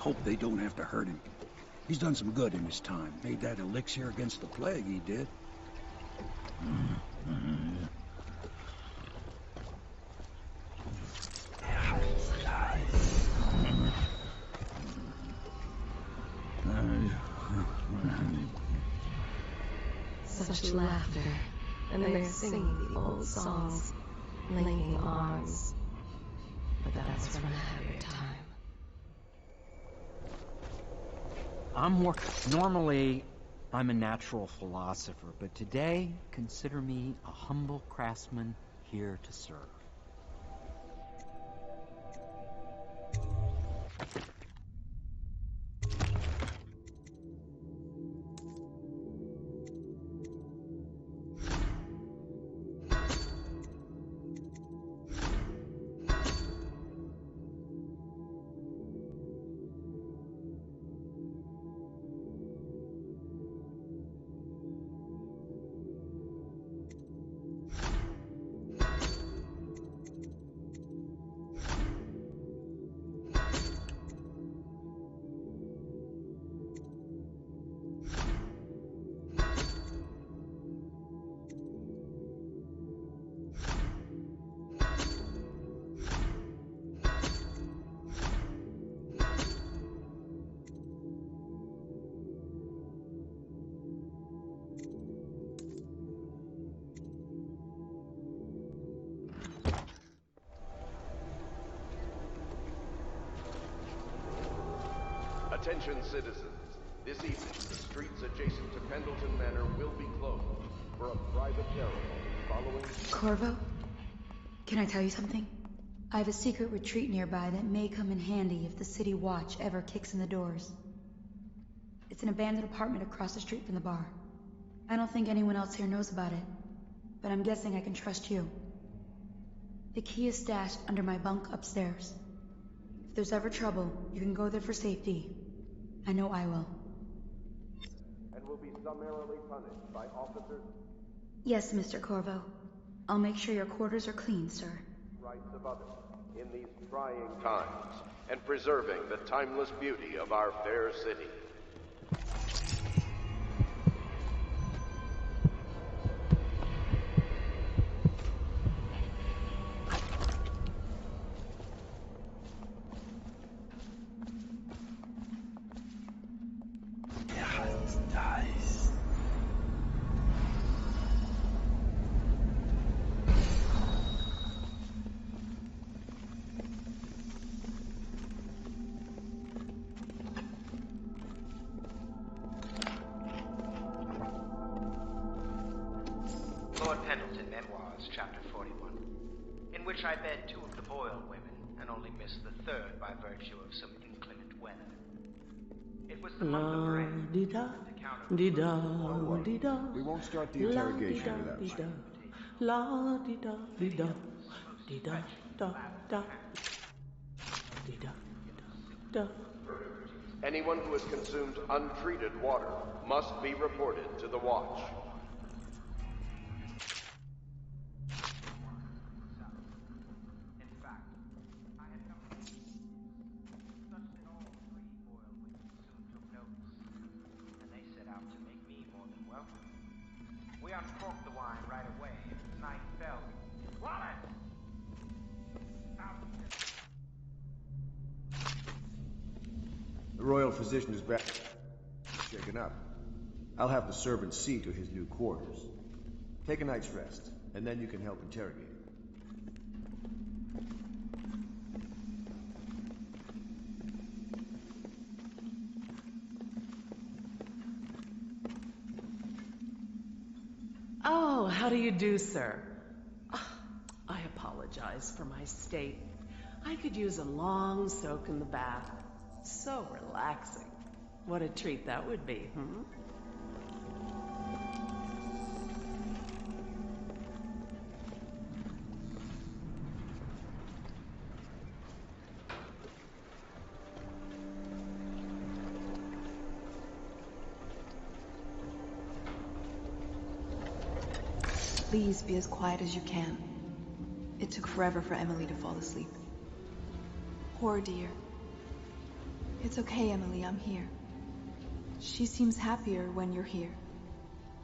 hope they don't have to hurt him. He's done some good in his time. Made that elixir against the plague, he did. Such laughter, and they're singing the old songs, linking arms. But that's from a happier time. Normally, I'm a natural philosopher, but today, consider me a humble craftsman here to serve. Attention citizens, this evening the streets adjacent to Pendleton Manor will be closed for a private ceremony following... Corvo? Can I tell you something? I have a secret retreat nearby that may come in handy if the city watch ever kicks in the doors. It's an abandoned apartment across the street from the bar. I don't think anyone else here knows about it, but I'm guessing I can trust you. The key is stashed under my bunk upstairs. If there's ever trouble, you can go there for safety. I know I will. And will be summarily punished by officers? Yes, Mr. Corvo. I'll make sure your quarters are clean, sir. Rights of others in these trying times, and preserving the timeless beauty of our fair city. Lord Pendleton, Memoirs, Chapter 41, in which I bed 2 of the Boyle women, and only missed the 3rd by virtue of some inclement weather. It was the month of rain. We won't start the interrogation without you. La di da di da di da da da di da da. Anyone who has consumed untreated water must be reported to the watch. We uncorked the wine right away, and as night fell, Wallace! The royal physician is back. Shaken up. I'll have the servants see to his new quarters. Take a night's rest, and then you can help interrogate him. Oh, how do you do, sir? I apologize for my state. I could use a long soak in the bath. So relaxing. What a treat that would be, hmm? Please be as quiet as you can. It took forever for Emily to fall asleep. Poor dear. It's okay, Emily, I'm here. She seems happier when you're here.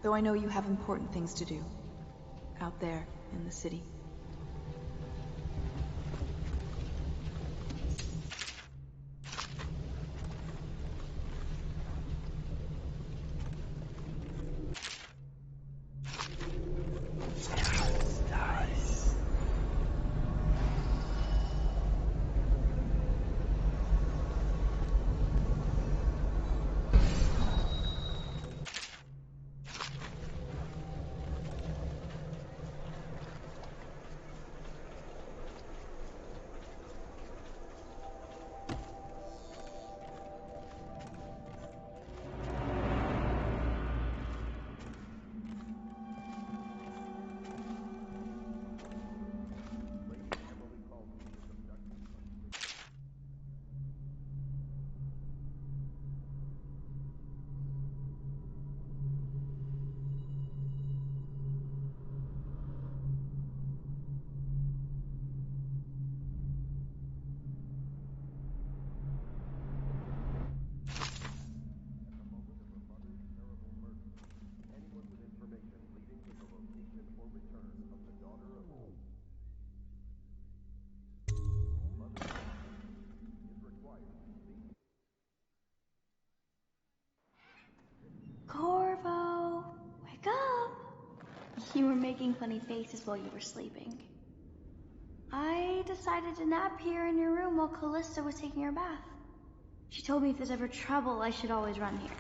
Though I know you have important things to do. Out there, in the city. Corvo, wake up! You were making funny faces while you were sleeping. I decided to nap here in your room while Callista was taking her bath. She told me if there's ever trouble, I should always run here.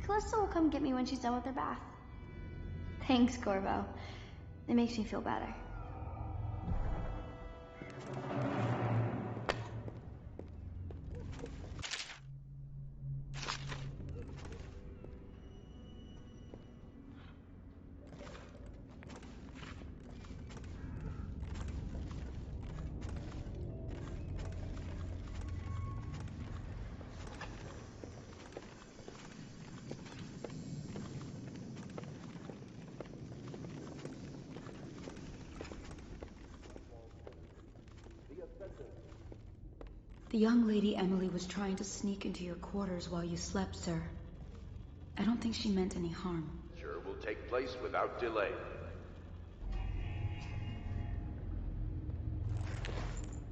Callista will come get me when she's done with her bath. Thanks, Corvo. It makes me feel better. The young lady Emily was trying to sneak into your quarters while you slept, sir. I don't think she meant any harm. Sure will take place without delay.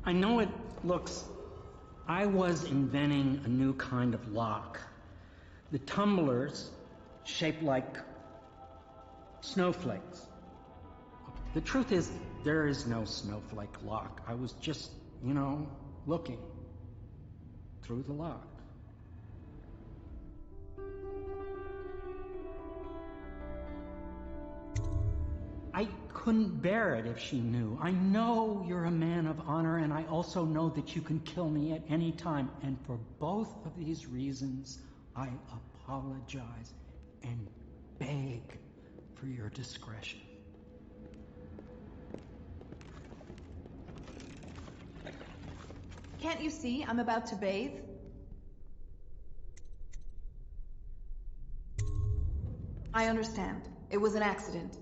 I know it looks... I was inventing a new kind of lock. The tumblers, shaped like snowflakes. The truth is, there is no snowflake lock. I was just, looking through the lock. I couldn't bear it if she knew. I know you're a man of honor, and I also know that you can kill me at any time. And for both of these reasons, I apologize and beg for your discretion. Can't you see I'm about to bathe? I understand. It was an accident.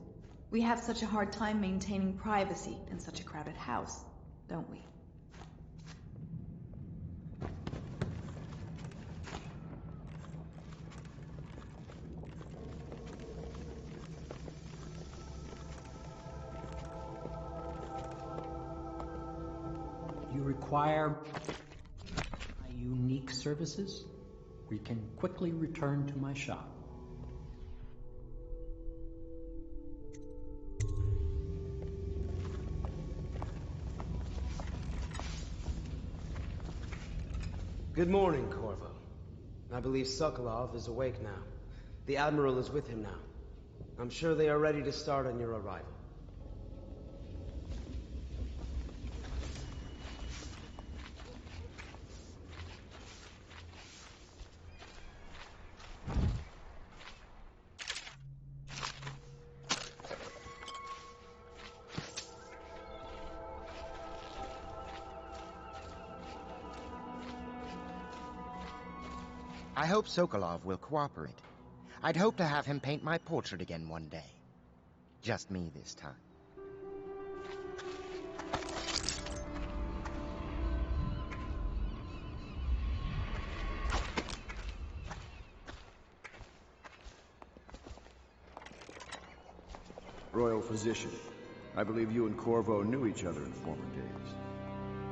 We have such a hard time maintaining privacy in such a crowded house, don't we? You require my unique services? We can quickly return to my shop. Good morning, Corvo. I believe Sokolov is awake now. The Admiral is with him now. I'm sure they are ready to start on your arrival. I hope Sokolov will cooperate. I'd hope to have him paint my portrait again one day. Just me this time. Royal Physician. I believe you and Corvo knew each other in former days.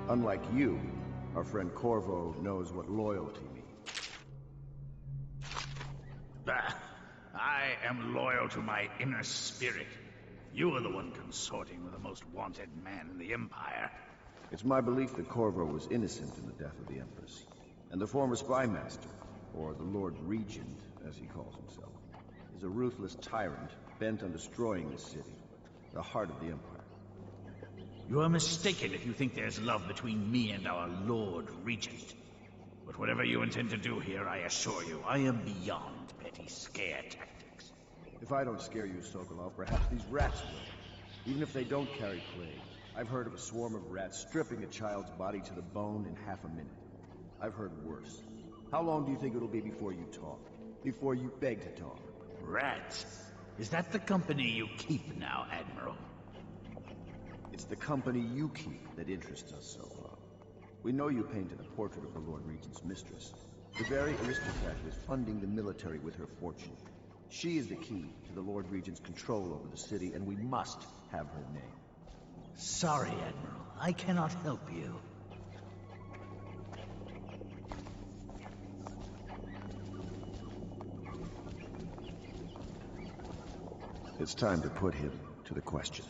Unlike you, our friend Corvo knows what loyalty means. Bah! I am loyal to my inner spirit. You are the one consorting with the most wanted man in the Empire. It's my belief that Corvo was innocent in the death of the Empress, and the former spy master, or the Lord Regent, as he calls himself, is a ruthless tyrant bent on destroying this city, the heart of the Empire. You are mistaken if you think there's love between me and our Lord Regent. But whatever you intend to do here, I assure you, I am beyond petty scare tactics. If I don't scare you, Sokolov, perhaps these rats will. Even if they don't carry plague, I've heard of a swarm of rats stripping a child's body to the bone in half a minute. I've heard worse. How long do you think it'll be before you talk? Before you beg to talk? Rats? Is that the company you keep now, Admiral? It's the company you keep that interests us, Sokolov. We know you painted a portrait of the Lord Regent's mistress. The very aristocrat who is funding the military with her fortune. She is the key to the Lord Regent's control over the city, and we must have her name. Sorry, Admiral. I cannot help you. It's time to put him to the question.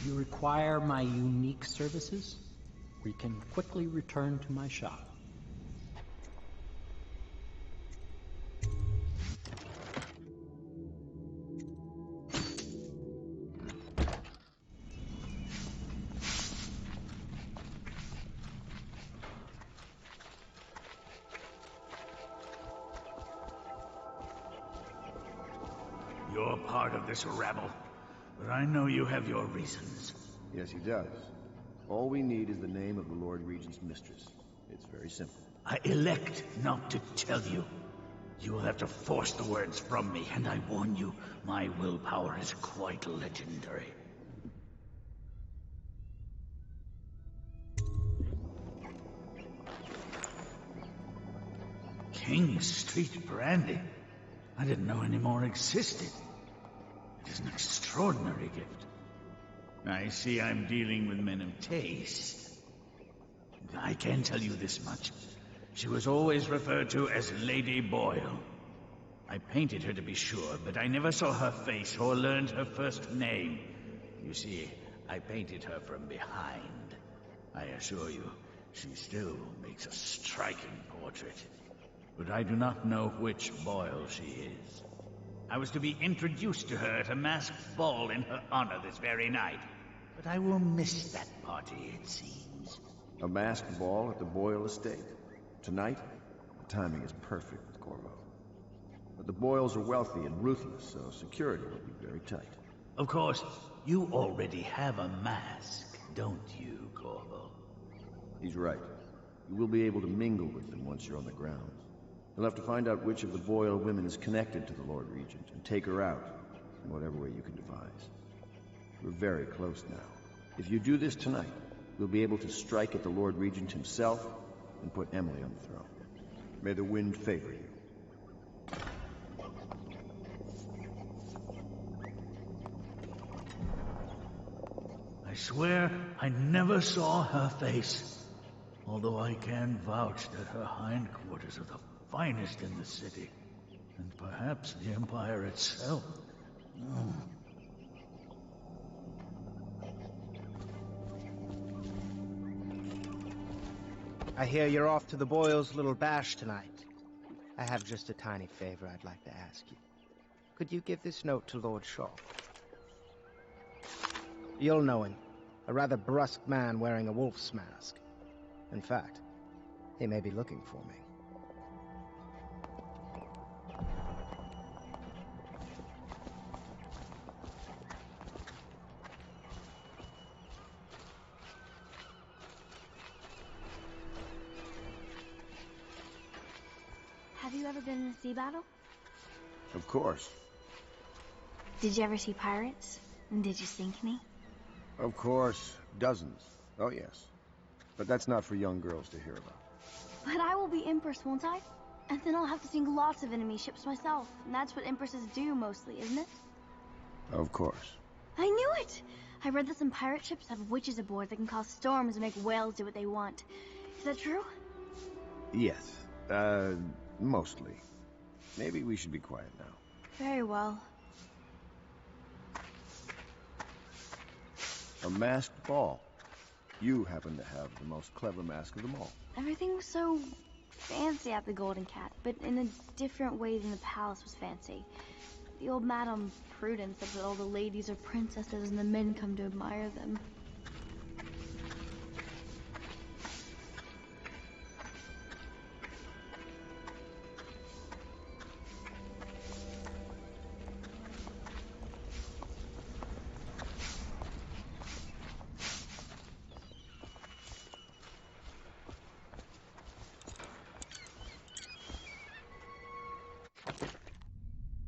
You require my unique services? We can quickly return to my shop. You're part of this rabble, but I know you have your reasons. Yes, he does. All we need is the name of the Lord Regent's mistress. It's very simple. I elect not to tell you. You will have to force the words from me, and I warn you, my willpower is quite legendary. King Street brandy? I didn't know any more existed. It is an extraordinary gift. I see I'm dealing with men of taste. I can tell you this much. She was always referred to as Lady Boyle. I painted her to be sure, but I never saw her face or learned her first name. You see, I painted her from behind. I assure you, she still makes a striking portrait. But I do not know which Boyle she is. I was to be introduced to her at a masked ball in her honor this very night. But I will miss that party, it seems. A masked ball at the Boyle estate? Tonight? The timing is perfect with Corvo. But the Boyles are wealthy and ruthless, so security will be very tight. Of course, you already have a mask, don't you, Corvo? He's right. You will be able to mingle with them once you're on the grounds. You'll have to find out which of the Boyle women is connected to the Lord Regent, and take her out, in whatever way you can devise. We're very close now. If you do this tonight, you'll be able to strike at the Lord Regent himself, and put Emily on the throne. May the wind favor you. I swear I never saw her face. Although I can vouch that her hindquarters are the finest in the city. And perhaps the Empire itself. I hear you're off to the Boyles' little bash tonight. I have just a tiny favor I'd like to ask you. Could you give this note to Lord Shaw? You'll know him. A rather brusque man wearing a wolf's mask. In fact, he may be looking for me. Have you ever been in a sea battle? Of course. Did you ever see pirates? And did you sink any? Of course. Dozens. Oh, yes. But that's not for young girls to hear about. But I will be Empress, won't I? And then I'll have to sink lots of enemy ships myself. And that's what Empresses do mostly, isn't it? Of course. I knew it! I read that some pirate ships have witches aboard that can cause storms and make whales do what they want. Is that true? Yes. Mostly. Maybe we should be quiet now. Very well. A masked ball. You happen to have the most clever mask of them all. Everything was so fancy at the Golden Cat, but in a different way than the palace was fancy. The old Madame Prudence said that all the ladies are princesses and the men come to admire them.